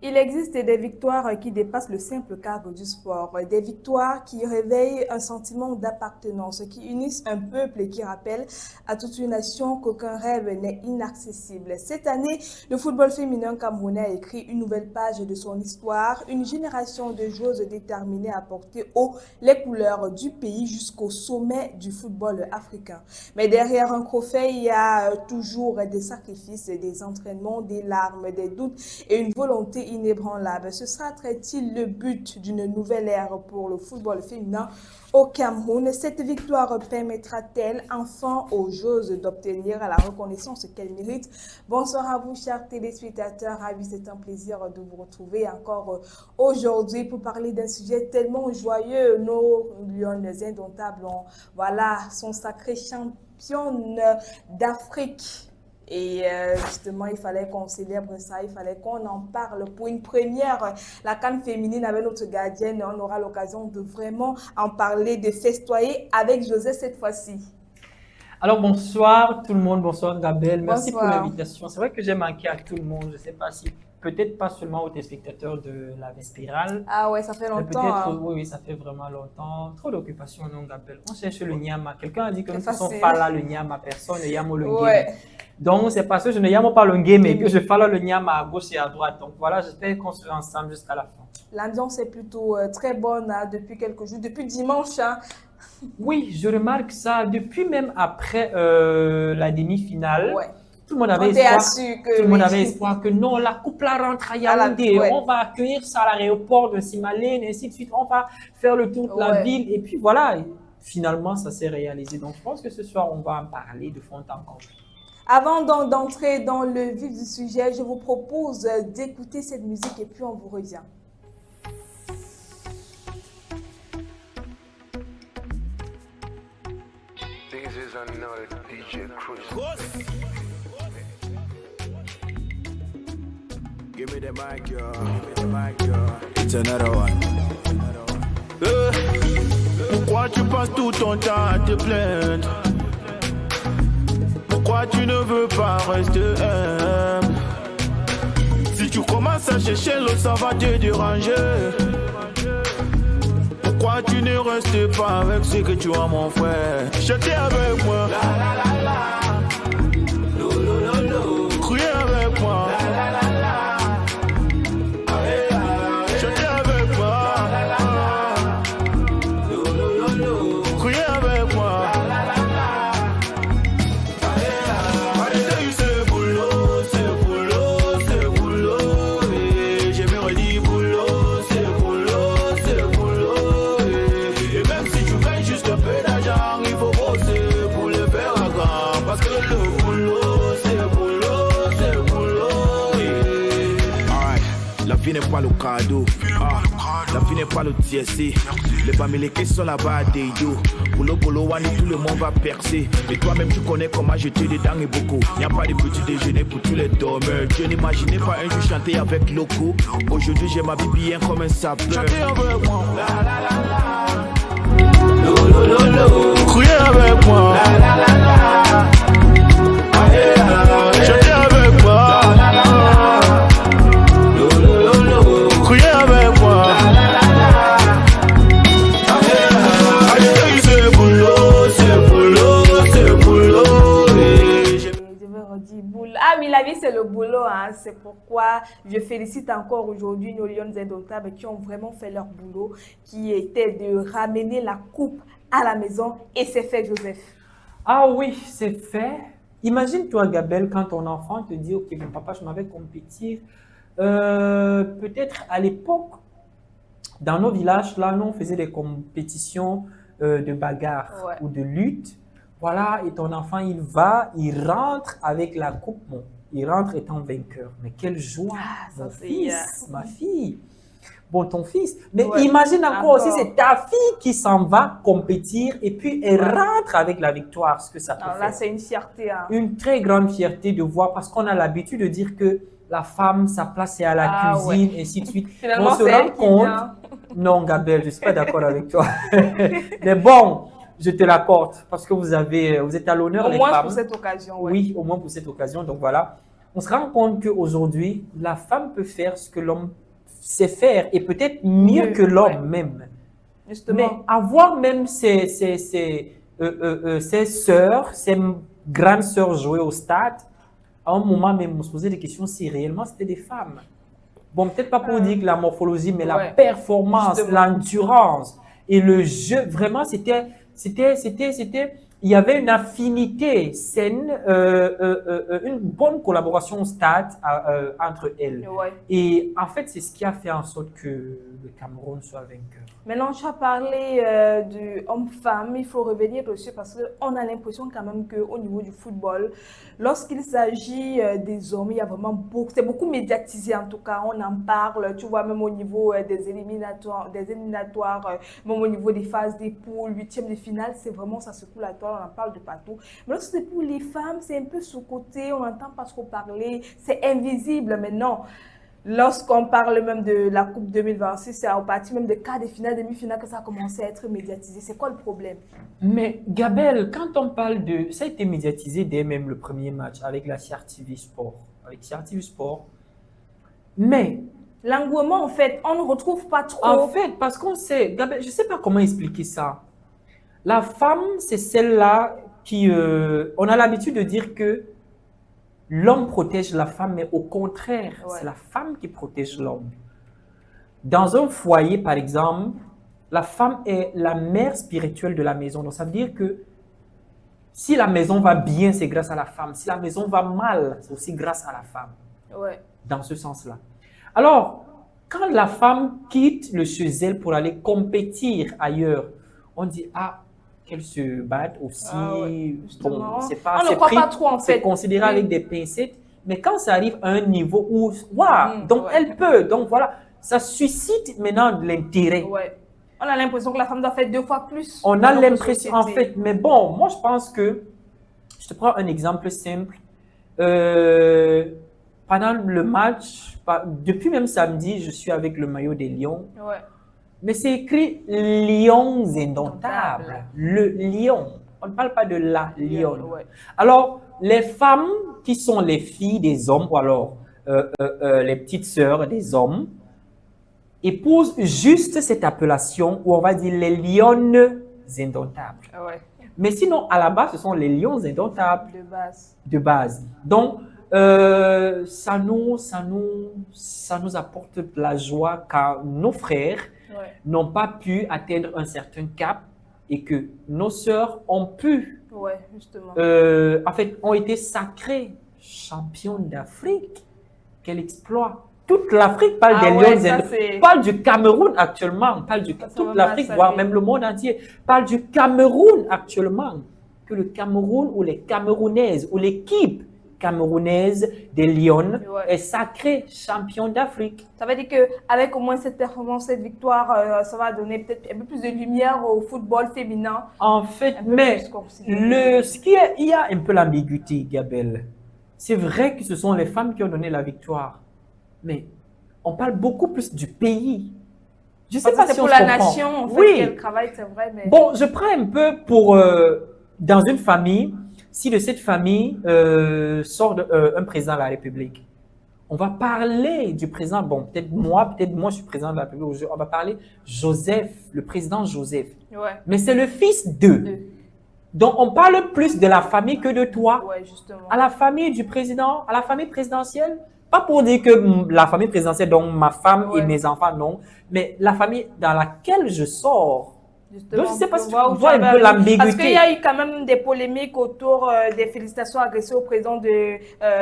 Il existe des victoires qui dépassent le simple cadre du sport, des victoires qui réveillent un sentiment d'appartenance, qui unissent un peuple et qui rappellent à toute une nation qu'aucun rêve n'est inaccessible. Cette année, le football féminin camerounais a écrit une nouvelle page de son histoire, une génération de joueuses déterminées à porter haut les couleurs du pays jusqu'au sommet du football africain. Mais derrière un trophée, il y a toujours des sacrifices, des entraînements, des larmes, des doutes et une volonté inébranlable. Ce sera-t-il le but d'une nouvelle ère pour le football féminin au Cameroun? Cette victoire permettra-t-elle enfin aux joueuses d'obtenir la reconnaissance qu'elles méritent? Bonsoir à vous, chers téléspectateurs. Ravi, c'est un plaisir de vous retrouver encore aujourd'hui pour parler d'un sujet tellement joyeux. Nos Lyonnaises indomptables sont sacrées championnes d'Afrique. Et justement, il fallait qu'on célèbre ça, il fallait qu'on en parle pour une première. La CAN féminine avec notre gardienne, on aura l'occasion de vraiment en parler, de festoyer avec José cette fois-ci. Alors bonsoir tout le monde, bonsoir Gabriel, merci pour Bonsoir. l'invitation. C'est vrai que j'ai manqué à tout le monde, je ne sais pas si, peut-être pas seulement aux téléspectateurs de la Vespérale, Ah ouais, ça fait mais longtemps. peut-être, Hein. oui, ça fait vraiment longtemps. Trop d'occupations, non Gabriel. On cherche le Nyama. Quelqu'un a dit que nous ne faisons Facile. pas là le Nyama, personne ne Yamo le Ngeme. Ouais. Donc c'est parce que je ne Yamo pas le Ngeme et que je fais là le Nyama à gauche et à droite. Donc voilà, j'espère qu'on sera ensemble jusqu'à la fin. L'ambiance est plutôt très bonne hein, depuis quelques jours, depuis dimanche. Hein. Oui, je remarque ça depuis même après la demi-finale. Ouais. Tout le monde On avait était espoir. assuré que Tout le monde oui. avait espoir que non, la coupe la rentre à À la- Yaoundé. ouais. On va accueillir ça à l'aéroport de Simalène, ainsi de suite. On va faire le tour de la Ouais. ville. Et puis voilà, finalement, ça s'est réalisé. Donc, je pense que ce soir, on va en parler de fond en comble. Avant d'entrer dans le vif du sujet, je vous propose d'écouter cette musique et puis on vous revient. This is another DJ Cruise. Give me the mic, yo. Give me the mic, yo. It's another one. Pourquoi tu passes tout ton temps à te plaindre? Pourquoi tu ne veux pas rester humble? Si tu commences à chercher l'eau, ça va te déranger. Pourquoi tu ne restes pas avec ce que tu as, mon frère? Chantez avec moi. Criez avec moi. Chantez avec moi. Criez avec moi. C'est boulot, c'est boulot, c'est boulot. Et j'ai bien dit boulot, c'est boulot, c'est boulot. Et même si tu gagnes juste un peu d'argent, il faut bosser pour le faire à grand. Parce que le boulot, c'est boulot, c'est boulot. Alright, la vie n'est pas le cadeau. La vie n'est pas le TSC. Les Bamileke sont là-bas des dos. Boulot, boulot, wani, tout le monde va percer. Mais toi-même, tu connais comment jeter dedans et beaucoup. Y a pas de petit déjeuner pour tous les dormeurs. Je n'imaginais pas un jour chanter avec Loco. Aujourd'hui, j'ai ma vie bien comme un sapeur. Chantez avec moi. Criez avec moi. Chantez avec moi. Criez avec moi. C'est boulot, c'est boulot, c'est boulot. Je me redis boulot. Ah oui, la vie c'est le boulot. Hein. C'est pourquoi je félicite encore aujourd'hui nos Lions indomptables qui ont vraiment fait leur boulot, qui était de ramener la coupe à la maison. Et c'est fait, Joseph. Ah oui, c'est fait. Imagine-toi, Gabriel, quand ton enfant te dit, OK, mon papa, je m'en vais compétir. Peut-être à l'époque, dans nos villages, là, nous, on faisait des compétitions de bagarre Ouais. ou de lutte. Voilà, et ton enfant, il rentre avec la coupe. Bon, il rentre étant vainqueur. Mais quelle joie, ça, mon c'est, fils, ma fille. Bon, ton fils. Mais Ouais, imagine encore aussi, encore. c'est ta fille qui s'en va compétir et puis elle rentre avec la victoire, ce que ça peut Alors faire. là, c'est une fierté. Hein. Une très grande fierté de voir, parce qu'on a l'habitude de dire que la femme, sa place c'est à la Ah, cuisine, et ainsi de suite. Finalement, On se c'est rend elle qui compte. vient. Non, Gabriel, je ne suis pas d'accord avec toi. Mais bon, je te l'accorde, parce que vous êtes à l'honneur, Au les moins femmes. pour cette occasion. Ouais. Oui, au moins pour cette occasion. Donc voilà. on se rend compte qu'aujourd'hui, la femme peut faire ce que l'homme sait faire et peut-être mieux Mieux, que l'homme ouais. même. Justement. Mais avoir même ses sœurs, ses grandes sœurs jouer au stade, à un moment même, on se posait des questions si réellement c'était des femmes. Bon, peut-être pas pour dire que la morphologie, mais la Ouais, performance, justement. l'endurance et le jeu, vraiment, il y avait une affinité saine, une bonne collaboration au stade entre elles. Ouais. Et en fait, c'est ce qui a fait en sorte que le Cameroun soit vainqueur. Maintenant, tu as parlé du homme-femme. Il faut revenir dessus parce qu'on a l'impression quand même qu'au niveau du football, lorsqu'il s'agit des hommes, il y a vraiment beaucoup, c'est beaucoup médiatisé en tout cas. On en parle, tu vois, même au niveau des éliminatoires, même au niveau des phases des poules, huitièmes de finale, c'est vraiment, ça secoue la toile, on en parle de partout. Mais lorsque c'est pour les femmes, c'est un peu sous-côté, on n'entend pas trop parler, c'est invisible maintenant. Lorsqu'on parle même de la Coupe 2026, c'est à partir même des quarts de finale, demi-finale que ça a commencé à être médiatisé. C'est quoi le problème? Mais Gabelle, quand on parle de... Ça a été médiatisé dès même le premier match avec la CRTV Sport. Avec CRTV Sport. Mais, L'engouement, en fait, on ne retrouve pas trop. en fait, parce qu'on sait... Gabelle, je ne sais pas comment expliquer ça. La femme, c'est celle-là qui... on a l'habitude de dire que l'homme protège la femme, mais au contraire, Ouais. c'est la femme qui protège l'homme. Dans un foyer, par exemple, la femme est la mère spirituelle de la maison. Donc, ça veut dire que si la maison va bien, c'est grâce à la femme. Si la maison va mal, c'est aussi grâce à la femme. Ouais. Dans ce sens-là. Alors, quand la femme quitte le chez elle pour aller compétir ailleurs, on dit, ah, qu'elle se batte aussi. Ah ouais, justement. Bon, c'est pas, On ne c'est croit pris- pas trop, en c'est fait. considéré Oui. avec des pincettes. Mais quand ça arrive à un niveau où, waouh, donc ouais. elle peut. Donc voilà, ça suscite maintenant de l'intérêt. Ouais. On a l'impression que la femme doit faire 2 fois plus. On dans a notre l'impression, en société. fait, mais bon, moi je pense que, je te prends un exemple simple. Pendant le match, depuis même samedi, je suis avec le maillot des Lions. Ouais. Mais c'est écrit Lions indomptables. Le lion. On ne parle pas de la lionne. Ouais. Alors, les femmes qui sont les filles des hommes, ou alors les petites sœurs des hommes, épousent juste cette appellation où on va dire les lionnes indomptables. Ouais. Mais sinon, à la base, ce sont les lions indomptables De base. de base. Donc, ça nous apporte de la joie car nos frères Ouais. n'ont pas pu atteindre un certain cap et que nos sœurs ont pu, Ouais, justement. en fait, ont été sacrées championnes d'Afrique. Quel exploit! Toute l'Afrique parle Ah des ouais, lions ça, indomptables. c'est- Parle du Cameroun actuellement, parle Ça, toute vraiment l'Afrique, mal voire salué. même le monde entier, parle du Cameroun actuellement. Que le Cameroun ou les Camerounaises ou l'équipe camerounaise des Lions Ouais. est sacrée champion d'Afrique. Ça veut dire qu'avec au moins cette performance, cette victoire, ça va donner peut-être un peu plus de lumière au football féminin. En fait, Un peu mais plus considéré. il y a un peu l'ambiguïté, Gabelle. C'est vrai que ce sont les femmes qui ont donné la victoire, mais on parle beaucoup plus du pays. Je sais Parce pas que c'est si pour on la se comprend. nation, en fait, Oui. qu'elle travaille, c'est vrai, mais... Bon, je prends un peu pour, dans une famille, si de cette famille sort un président de la République, on va parler du président, bon, peut-être moi, je suis président de la République, on va parler Joseph, le président Joseph. Ouais. Mais c'est le fils d'eux. De- Donc, on parle plus de la famille que de toi. Ouais, justement. À la famille du président, à la famille présidentielle. Pas pour dire que la famille présidentielle, donc ma femme et Ouais. mes enfants, non. Mais la famille dans laquelle je sors. Justement, Donc, je sais pas si tu vois où vois tu un vas peu aller. l'ambiguïté. Parce qu'il y a eu quand même des polémiques autour des félicitations adressées au président de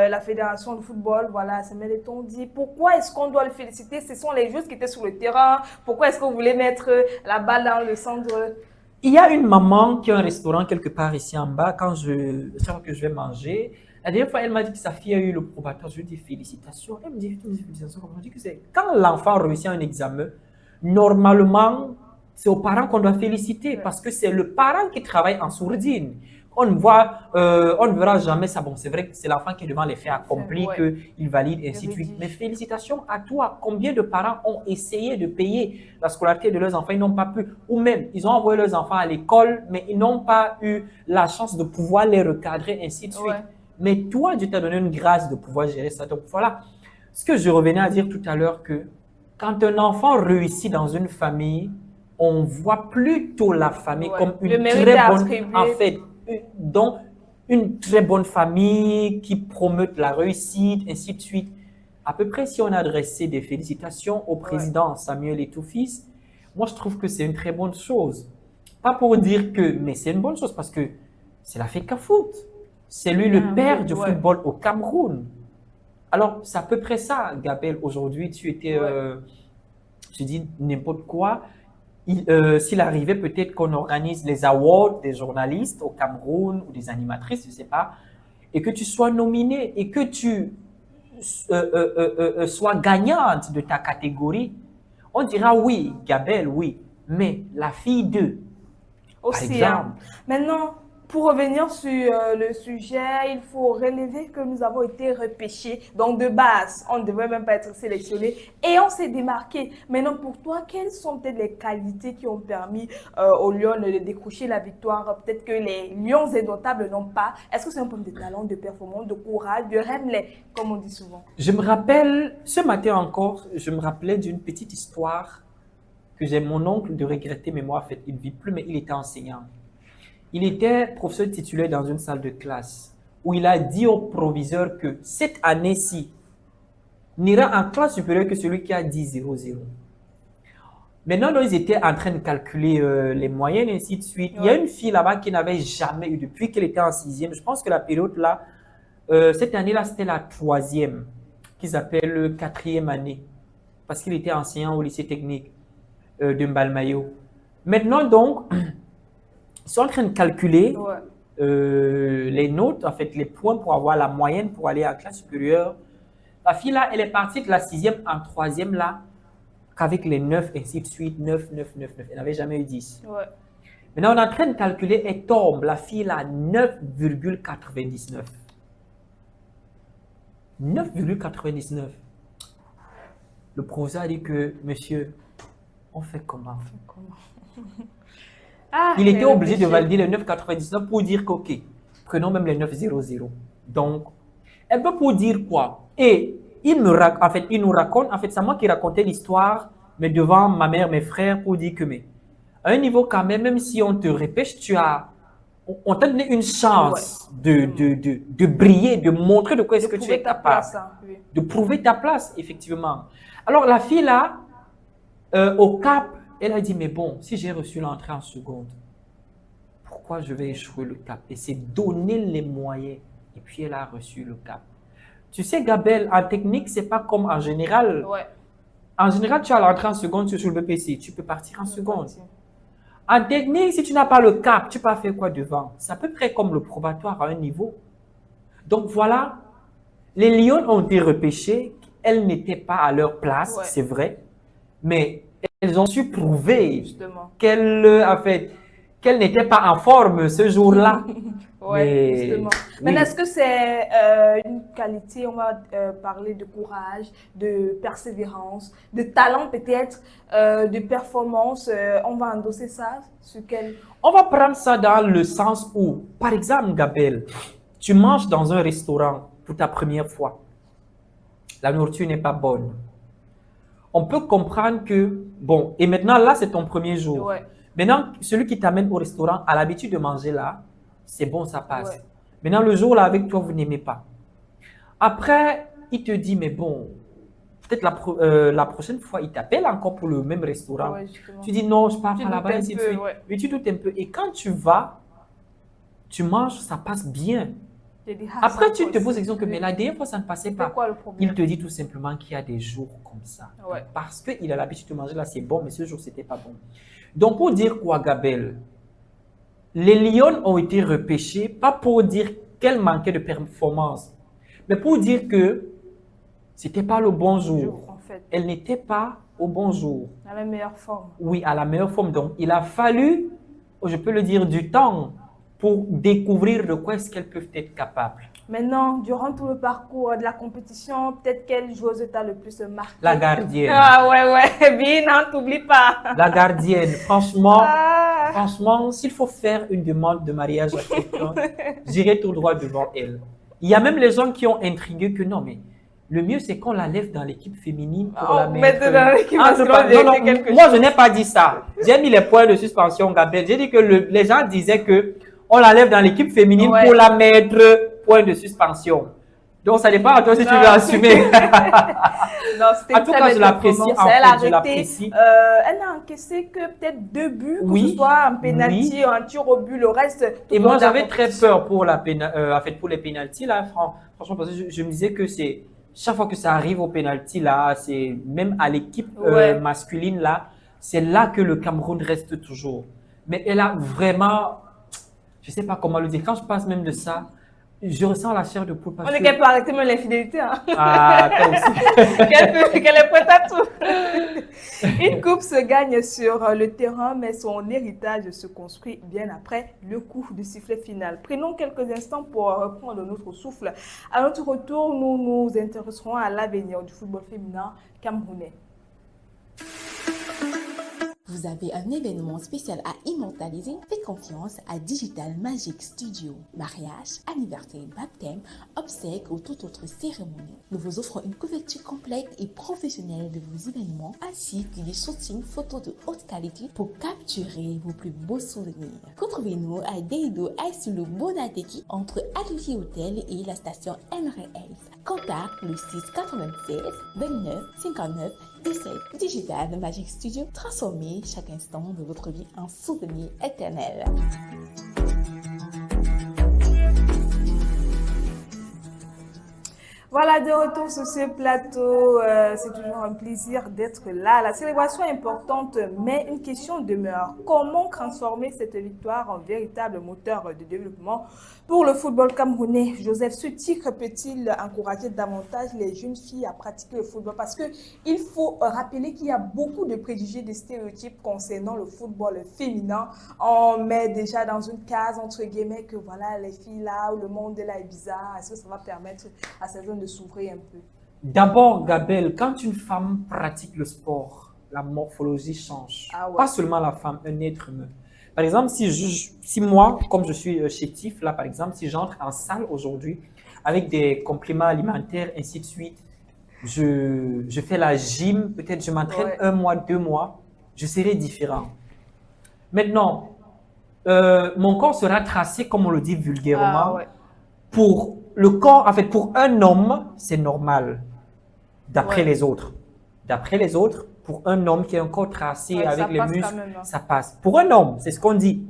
la Fédération de football. Voilà, Samuel-Eto'o dit pourquoi est-ce qu'on doit le féliciter? Ce sont les joueurs qui étaient sur le terrain. Pourquoi est-ce que vous voulez mettre la balle dans le centre? Il y a une maman qui a un restaurant quelque part ici en bas. Chaque fois que je vais manger, la dernière fois, elle m'a dit que sa fille a eu le probatoire. Je lui dis félicitations. Elle me dit félicitations. Je dis que c'est quand l'enfant réussit un examen, normalement, c'est aux parents qu'on doit féliciter parce que c'est le parent qui travaille en sourdine. On ne verra jamais ça. Bon, c'est vrai que c'est l'enfant qui est devant les faits accomplis, Ouais. qu'il valide, ainsi de suite. Mais félicitations à toi. Combien de parents ont essayé de payer la scolarité de leurs enfants, ils n'ont pas pu. Ou même, ils ont envoyé leurs enfants à l'école, mais ils n'ont pas eu la chance de pouvoir les recadrer, ainsi de suite. Ouais. Mais toi, Dieu t'a donné une grâce de pouvoir gérer ça. Donc voilà, ce que je revenais à dire tout à l'heure, que quand un enfant réussit dans une famille, on voit plutôt la famille Ouais. comme Le une mérite très est bonne, attribué. en fait, donc une très bonne famille qui promeut la réussite, ainsi de suite. À peu près, si on adressait des félicitations au président Samuel Eto'o-Fils, moi je trouve que c'est une très bonne chose. Pas pour dire que, mais c'est une bonne chose parce que c'est la FECAFOOT. C'est lui le père du ouais. football au Cameroun. Alors, c'est à peu près ça, Gabel. Aujourd'hui, tu étais, je dis n'importe quoi. S'il arrivait peut-être qu'on organise les awards des journalistes au Cameroun ou des animatrices, je ne sais pas, et que tu sois nominé et que tu sois gagnante de ta catégorie, on dira oui, Gabel, oui, mais la fille d'eux, par Aussi, exemple. Maintenant, pour revenir sur le sujet, il faut relever que nous avons été repêchés. Donc, de base, on ne devrait même pas être sélectionnés et on s'est démarqué. Maintenant, pour toi, quelles sont peut-être les qualités qui ont permis aux Lions de décrocher la victoire? Peut-être que les Lions indomptables n'ont pas. Est-ce que c'est un problème de talent, de performance, de courage, de rêve, comme on dit souvent? Je me rappelle, ce matin encore, je me rappelais d'une petite histoire que j'ai mon oncle de regretter, mais moi, en fait, il ne vit plus, mais il était enseignant. Il était professeur titulaire dans une salle de classe où il a dit au proviseur que cette année-ci n'ira en classe supérieure que celui qui a 10,00. Maintenant, ils étaient en train de calculer les moyennes et ainsi de suite. Il y a une fille là-bas qui n'avait jamais eu, depuis qu'elle était en sixième, je pense que la période là, cette année-là, c'était la troisième, qu'ils appellent quatrième année, parce qu'il était enseignant au lycée technique de Mbalmayo. Maintenant, donc, ils sont en train de calculer les notes, en fait, les points pour avoir la moyenne pour aller en classe supérieure. La fille là, elle est partie de la sixième en troisième là, qu'avec les 9, ainsi de suite, 9, 9, 9, 9. Elle n'avait jamais eu 10. Maintenant, on est en train de calculer, elle tombe, la fille là, 9,99. 9,99. Le professeur a dit que, monsieur, on fait comment? Il était obligé de valider les 9,99 pour dire qu'ok, prenons même les 9,00. Donc, un peu pour dire quoi? Et il nous raconte, en fait, c'est moi qui racontais l'histoire, mais devant ma mère, mes frères, pour dire que, mais, à un niveau quand même, même si on te repêche, on t'a donné une chance de briller, de montrer de quoi est-ce que tu es capable. De prouver ta place, effectivement. Alors, la fille là, au Cap, elle a dit, mais bon, si j'ai reçu l'entrée en seconde, pourquoi je vais échouer le Cap? Et c'est donner les moyens. Et puis, elle a reçu le Cap. Tu sais, Gabel, en technique, c'est pas comme en général. En général, tu as l'entrée en seconde sur le BPC, tu peux partir en seconde. En technique, si tu n'as pas le Cap, tu peux faire quoi devant? C'est à peu près comme le probatoire à un niveau. Donc voilà, les Lions ont été repêchés. Elles n'étaient pas à leur place, c'est vrai. Mais elles ont su prouver qu'elles n'étaient pas en forme ce jour-là. Justement. Mais est-ce que c'est une qualité, on va parler de courage, de persévérance, de talent peut-être, de performance, on va endosser ça sur quel... On va prendre ça dans le sens où, par exemple, Gabel, tu manges dans un restaurant pour ta première fois. La nourriture n'est pas bonne. On peut comprendre que, bon, et maintenant là, c'est ton premier jour. Maintenant, celui qui t'amène au restaurant a l'habitude de manger là, c'est bon, ça passe. Maintenant, le jour là, avec toi, vous n'aimez pas. Après, il te dit, mais bon, peut-être la prochaine fois, il t'appelle encore pour le même restaurant. Tu dis, non, je pars pas là-bas, ainsi de suite. Mais tu doutes un peu. Et quand tu vas, tu manges, ça passe bien. Après, tu te poses la question que, mais la dernière fois, ça ne passait pas. Il te dit tout simplement qu'il y a des jours comme ça. Parce qu'il a l'habitude de manger là, c'est bon, mais ce jour, c'était pas bon. Donc, pour dire quoi, Gabel? Les Lions ont été repêchés, pas pour dire qu'elles manquaient de performance, mais pour dire que c'était pas le bon jour. Elles n'étaient pas au bon jour. À la meilleure forme. Oui, à la meilleure forme. Donc, il a fallu, je peux le dire, du temps pour découvrir de quoi est-ce qu'elles peuvent être capables. Maintenant, durant tout le parcours de la compétition, peut-être quelle joueuse t'a le plus marqué? La gardienne. Ah ouais, bien, non, t'oublie pas. La gardienne, franchement, franchement, s'il faut faire une demande de mariage à quelqu'un, j'irai tout droit devant elle. Il y a même les gens qui ont intrigué que non, mais le mieux, c'est qu'on la lève dans l'équipe féminine pour la mettre. Dans l'équipe entre masculine, non, non, quelque moi, chose. je n'ai pas dit ça. J'ai mis les points de suspension, Gabriel. J'ai dit que les gens disaient que on la lève dans l'équipe féminine Ouais. pour la mettre point de suspension. Donc, ça dépend à toi si tu veux assumer. Non, c'était En une tout très cas, belle je l'apprécie. performance. En Elle fait, a je arrêté, l'apprécie. elle n'a encaissé que peut-être 2 buts, que Oui. ce soit un penalty, un tir au but, le reste. tout Et au moi, long de la j'avais très compétition. peur pour en fait, pour les pénaltys là, franchement, parce que je me disais que c'est chaque fois que ça arrive au pénalty là, c'est même à l'équipe Ouais. masculine là, c'est là que le Cameroun reste toujours. Mais elle a vraiment, je sais pas comment le dire. Quand je passe même de ça, je ressens la chair de poule parce On est que qu'elle peut arrêter même l'infidélité. Hein. ah, toi aussi. qu'elle est prête à tout. Une coupe se gagne sur le terrain, mais son héritage se construit bien après le coup de sifflet final. Prenons quelques instants pour reprendre notre souffle. À notre retour, nous nous intéresserons à l'avenir du football féminin camerounais. Vous avez un événement spécial à immortaliser? Faites confiance à Digital Magic Studio. Mariage, anniversaire, baptême, obsèques ou toute autre cérémonie. Nous vous offrons une couverture complète et professionnelle de vos événements ainsi que des shootings photos de haute qualité pour capturer vos plus beaux souvenirs. Retrouvez-nous à Deido Aïsulu Bonateki entre Atelier Hôtel et la station NRL. Contact le 6 96 29 59 17. Digital Magic Studio, transformez chaque instant de votre vie en souvenir éternel. Voilà, de retour sur ce plateau, c'est toujours un plaisir d'être là. La célébration est importante, mais une question demeure. Comment transformer cette victoire en véritable moteur de développement pour le football camerounais? Joseph, ce titre peut-il encourager davantage les jeunes filles à pratiquer le football? Parce qu'il faut rappeler qu'il y a beaucoup de préjugés, de stéréotypes concernant le football féminin. On met déjà dans une case, entre guillemets, que voilà, les filles là, où le monde là est bizarre. Est-ce que ça va permettre à ces jeunes de s'ouvrir un peu? D'abord, Gabelle, quand une femme pratique le sport, la morphologie change. Ah ouais. Pas seulement la femme, un être humain. Par exemple, si moi, comme je suis chétif, là, par exemple, si j'entre en salle aujourd'hui avec des compléments alimentaires, ainsi de suite, je fais la gym, peut-être je m'entraîne Ouais. 1 mois, 2 mois, je serai différent. Maintenant, mon corps sera tracé, comme on le dit vulgairement, Ah ouais. pour le corps, en fait, pour un homme, c'est normal, d'après Ouais. les autres. D'après les autres, pour un homme qui a un corps tracé Ouais, avec ça les passe muscles, quand même, hein. ça passe. Pour un homme, c'est ce qu'on dit.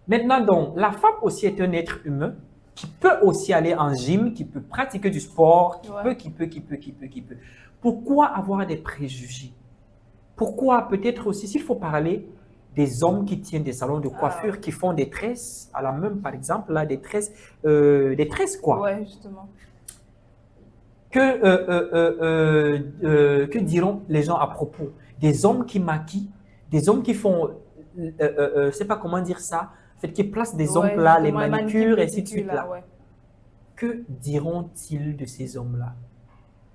Maintenant, donc, la femme aussi est un être humain qui peut aussi aller en gym, qui peut pratiquer du sport, Ouais. qui peut. Pourquoi avoir des préjugés? Pourquoi peut-être aussi, s'il faut parler des hommes qui tiennent des salons de coiffure, qui font des tresses à la main, par exemple, là, des tresses quoi. Ouais, justement. Que diront les gens à propos des hommes qui maquillent, des hommes qui font, je sais pas comment dire ça, en fait, qui placent des Ouais, ongles là, les justement, manicures, et ainsi de pédicures, suite là. ouais. Que diront-ils de ces hommes-là?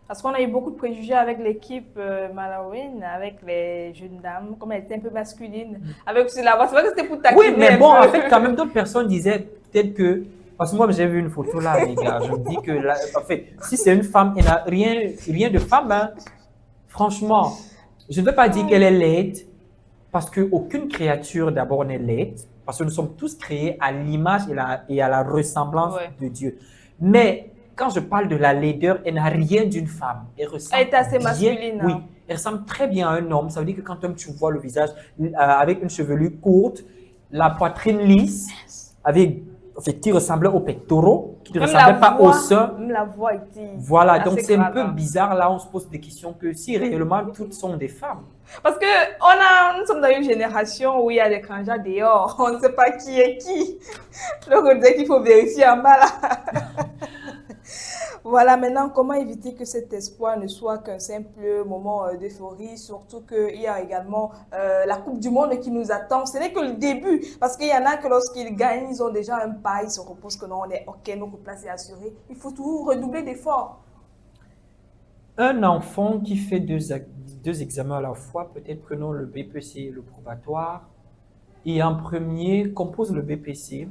Parce qu'on a eu beaucoup de préjugés avec l'équipe malawine, avec les jeunes dames, comme elles étaient un peu masculines. Avec aussi la voix, c'est vrai que c'était pour taquiner. Oui, mais un bon, peu. en fait, quand même, d'autres personnes disaient peut-être que. Parce que moi, j'ai vu une photo là, les gars. Je me dis que, là, en fait, si c'est une femme, elle n'a rien de femme. Hein. Franchement, je ne veux pas dire qu'elle est laide, parce qu'aucune créature, d'abord, n'est laide, parce que nous sommes tous créés à l'image et à la ressemblance Ouais. de Dieu. Mais quand je parle de la laideur, elle n'a rien d'une femme. Elle ressemble Elle est assez bien- masculine, Oui, hein. elle ressemble très bien à un homme. Ça veut dire que quand tu vois le visage avec une chevelure courte, la poitrine lisse, avec, en fait, qui ressemblait aux pectoraux, qui ne Même ressemblait la pas voix, aux seins. Même la voix était. Voilà, assez donc c'est un grave, peu hein. bizarre. Là, on se pose des questions que si réellement toutes sont des femmes. Parce que nous sommes dans une génération où il y a des canjats dehors. On ne sait pas qui est qui. Donc on disait qu'il faut vérifier en bas là. Voilà, maintenant, comment éviter que cet espoir ne soit qu'un simple moment d'euphorie, surtout qu'il y a également la Coupe du Monde qui nous attend. Ce n'est que le début, parce qu'il y en a que lorsqu'ils gagnent, ils ont déjà un pas, ils se reposent que non, on est OK, notre place est assurée. Il faut toujours redoubler d'efforts. Un enfant qui fait deux examens à la fois, peut-être prenons le BPC et le probatoire, et en premier compose le BPC.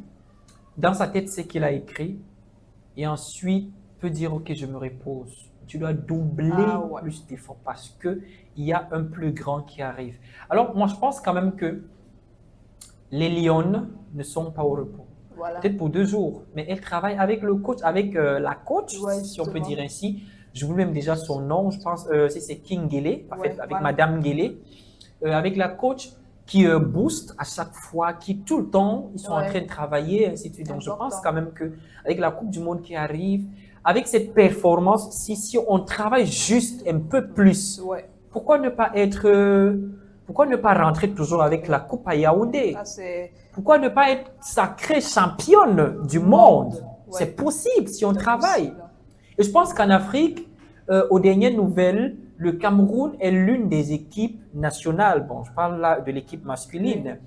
Dans sa tête, c'est qu'il a écrit. et ensuite peut dire, OK, je me repose. Tu dois doubler Ouais. plus d'efforts parce qu'il y a un plus grand qui arrive. Alors, moi, je pense quand même que les lionnes ne sont pas au repos. Voilà. Peut-être pour 2 jours, mais elles travaillent avec le coach, avec la coach, Ouais, si on peut justement. dire ainsi. Je vous même déjà son nom, je pense, c'est King Gele, en Ouais, fait, avec voilà. Madame Gele, avec la coach qui booste à chaque fois, qui tout le temps, ils sont en Ouais. train de travailler, ainsi de suite. Donc, je Important. pense quand même qu'avec la Coupe du Monde qui arrive, avec cette performance, si on travaille juste un peu plus, Ouais. pourquoi ne pas pourquoi ne pas rentrer toujours avec la Coupe à Yaoundé? Ah, c'est Pourquoi ne pas être sacrée championne du monde? Ouais. C'est possible si on c'est travaille. possible. Et je pense qu'en Afrique, aux dernières nouvelles, le Cameroun est l'une des équipes nationales, bon, je parle là de l'équipe masculine,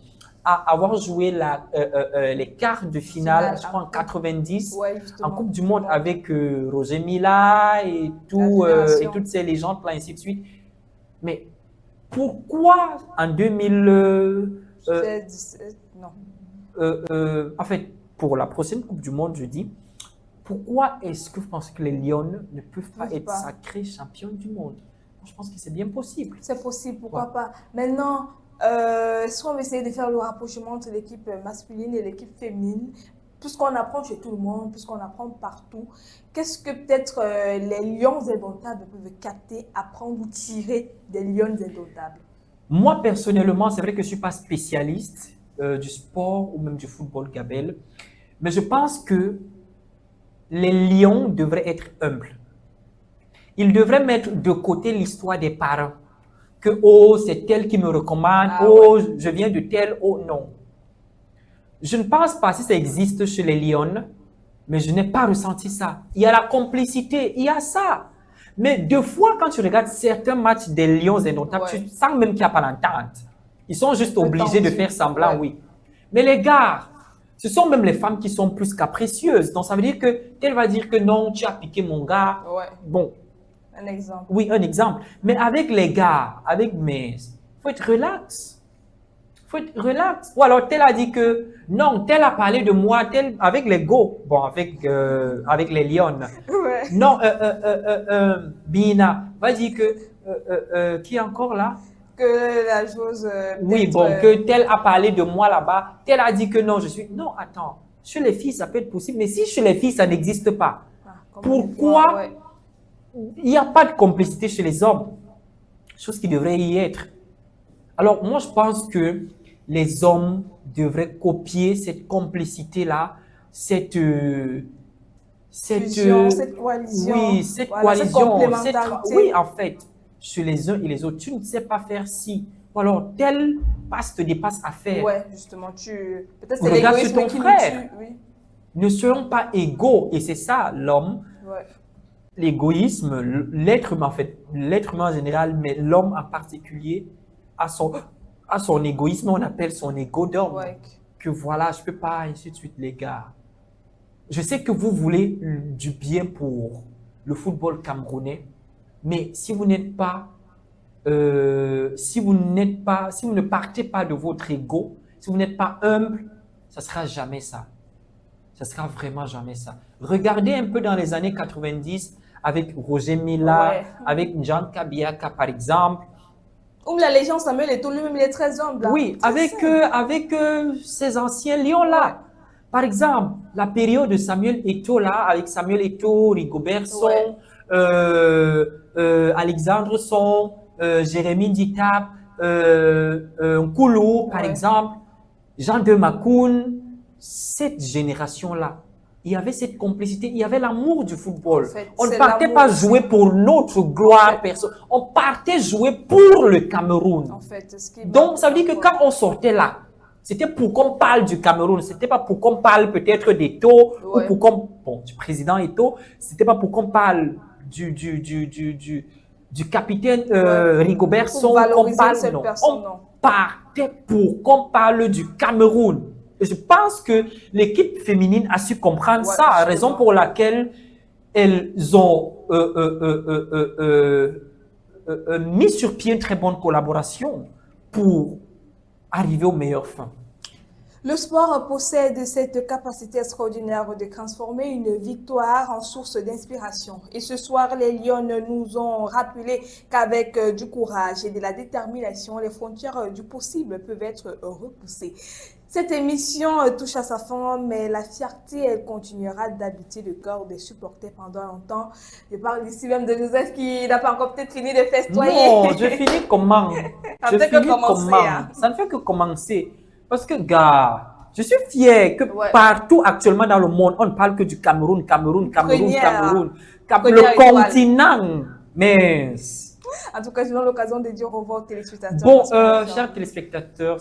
à avoir joué les quarts de finale, je crois en 90, Ouais, justement. en Coupe du Monde avec Roger Mila et, génération. et toutes ces légendes, là, ainsi de suite. Mais pourquoi en 2000... 16, 17, non. en fait, pour la prochaine Coupe du Monde, je dis, pourquoi est-ce que vous pensez que les Lions ne peuvent pas être sacrés champions du monde? Je pense que c'est bien possible. C'est possible, pourquoi Ouais. pas. Maintenant, si on veut essayer de faire le rapprochement entre l'équipe masculine et l'équipe féminine, puisqu'on apprend chez tout le monde, puisqu'on apprend partout, qu'est-ce que peut-être les lions indomptables peuvent capter, apprendre ou tirer des lions indomptables? Moi, personnellement, c'est vrai que je ne suis pas spécialiste du sport ou même du football, Gabelle, mais je pense que les lions devraient être humbles. Ils devraient mettre de côté l'histoire des parents. Que, oh, c'est tel qui me recommande, oh, je viens de tel, oh, non. Je ne pense pas si ça existe chez les lions, mais je n'ai pas ressenti ça. Il y a la complicité, il y a ça. Mais deux fois, quand tu regardes certains matchs des Lions indomptables, tu sens même qu'il n'y a pas d'entente. Ils sont juste obligés de faire semblant, oui. Mais les gars, ce sont même les femmes qui sont plus capricieuses. Donc, ça veut dire que tel va dire que non, tu as piqué mon gars. Ouais. Bon. Un exemple. Oui, un exemple. Mais avec les gars, avec mes, il faut être relax. Il faut être relax. Ou alors, tel a dit que non, tel a parlé de moi, tel avec les go. Bon, avec les lions. Ouais. Non, Bina, va dire que qui est encore là? Que la chose. Oui, bon, que tel a parlé de moi là-bas, tel a dit que non, je suis. Non, attends. Chez les filles, ça peut être possible, mais si chez les filles, ça n'existe pas, pourquoi il n'y a pas de complicité chez les hommes? Chose qui devrait y être. Alors, moi, je pense que les hommes devraient copier cette complicité-là, cette fusion, cette coalition. Oui, cette voilà, coalition. Cette oui, en fait, chez les uns et les autres, tu ne sais pas faire ci. Ou alors, tel passe te dépasse à faire. Ouais, justement, peut-être c'est l'égoïsme qui nous tue. Oui. Ne serons pas égaux. Et c'est ça, l'homme. Ouais. L'égoïsme, l'être humain, en fait, l'être humain en général, mais l'homme en particulier, a son égoïsme, on appelle son ego d'homme. Ouais. Que voilà, je ne peux pas, ainsi de suite, les gars. Je sais que vous voulez du bien pour le football camerounais, mais si vous n'êtes pas, si vous ne partez pas de votre ego, si vous n'êtes pas humble, ça ne sera jamais ça. Ça ne sera vraiment jamais ça. Regardez un peu dans les années 90 avec Roger Mila, avec Jean Kabiaka par exemple. Ou la légende Samuel Eto'o, lui-même il est très humble. Oui, avec ces anciens lions-là. Ouais. Par exemple, la période de Samuel Eto'o là, avec Samuel Eto'o, Rigobert Song, Alexandre Song, Jérémy Nditap, Nkulu par exemple, Jean de Makoun, cette génération-là, il y avait cette complicité, il y avait l'amour du football. En fait, on ne partait pas jouer pour notre gloire personnelle, on partait jouer pour le Cameroun. En fait, donc, ça veut dire que quand on sortait là, c'était pour qu'on parle du Cameroun, c'était pas pour qu'on parle peut-être d'Eto'o ou pour qu'on, bon, du président Eto'o, c'était pas pour qu'on parle du capitaine Rigobert Song, qu'on parle, non. On partait pour qu'on parle du Cameroun. Et je pense que l'équipe féminine a su comprendre ça, raison pour laquelle elles ont mis sur pied une très bonne collaboration pour arriver aux meilleures fins. Le sport possède cette capacité extraordinaire de transformer une victoire en source d'inspiration. Et ce soir, les Lions nous ont rappelé qu'avec du courage et de la détermination, les frontières du possible peuvent être repoussées. Cette émission touche à sa fin, mais la fierté, elle continuera d'habiter le cœur des supporters pendant longtemps. Je parle ici même de Joseph qui n'a pas encore peut-être fini de festoyer. Non, je finis comment? Ça Je ne fait que finis commencer, comment? hein. Ça ne fait que commencer. Parce que, gars, je suis fier que Ouais. partout actuellement dans le monde, on ne parle que du Cameroun, Cameroun, Cameroun, Première. Cameroun. Première Le étoile. continent. Mais, En tout cas, je donne l'occasion de dire au revoir aux téléspectateurs. bon, parce qu'on- chers téléspectateurs,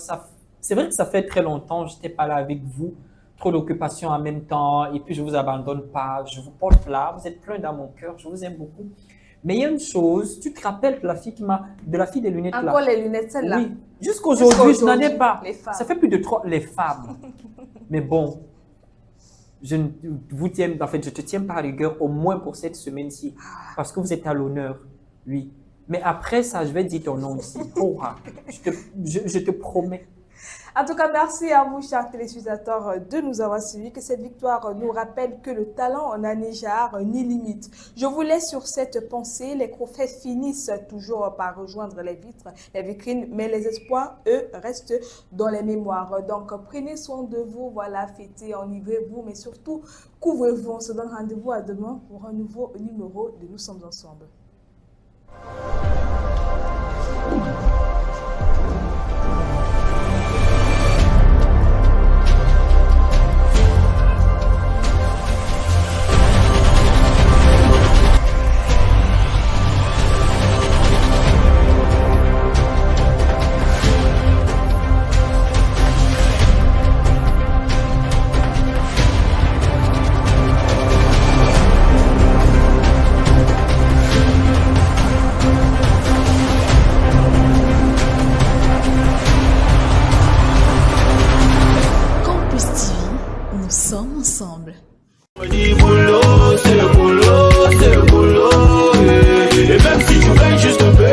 c'est vrai que ça fait très longtemps, je n'étais pas là avec vous. Trop d'occupations en même temps. Et puis, je ne vous abandonne pas. Je vous porte là. Vous êtes plein dans mon cœur. Je vous aime beaucoup. Mais il y a une chose, tu te rappelles de la fille des lunettes là? Encore les lunettes, celles-là. Oui, jusqu'aujourd'hui, je n'en ai Jusqu'aujourd'hui, pas. les femmes. Ça fait plus de 3, les femmes. Mais bon, je ne vous tiens, en fait, je te tiens par rigueur au moins pour cette semaine-ci, parce que vous êtes à l'honneur, oui. Mais après ça, je vais dire ton nom ici. Oh, ah, je te promets. En tout cas, merci à vous, chers téléspectateurs, de nous avoir suivis. Que cette victoire nous rappelle que le talent n'a ni genre ni limite. Je vous laisse sur cette pensée. Les trophées finissent toujours par rejoindre les vitres, les vitrines, mais les espoirs, eux, restent dans les mémoires. Donc, prenez soin de vous. Voilà, fêtez, enivrez-vous, mais surtout, couvrez-vous. On se donne rendez-vous à demain pour un nouveau numéro de Nous sommes ensemble. Campus TV, nous sommes ensemble. On dit boulot, c'est le boulot, c'est le boulot. Et même si tu gagnes juste un peu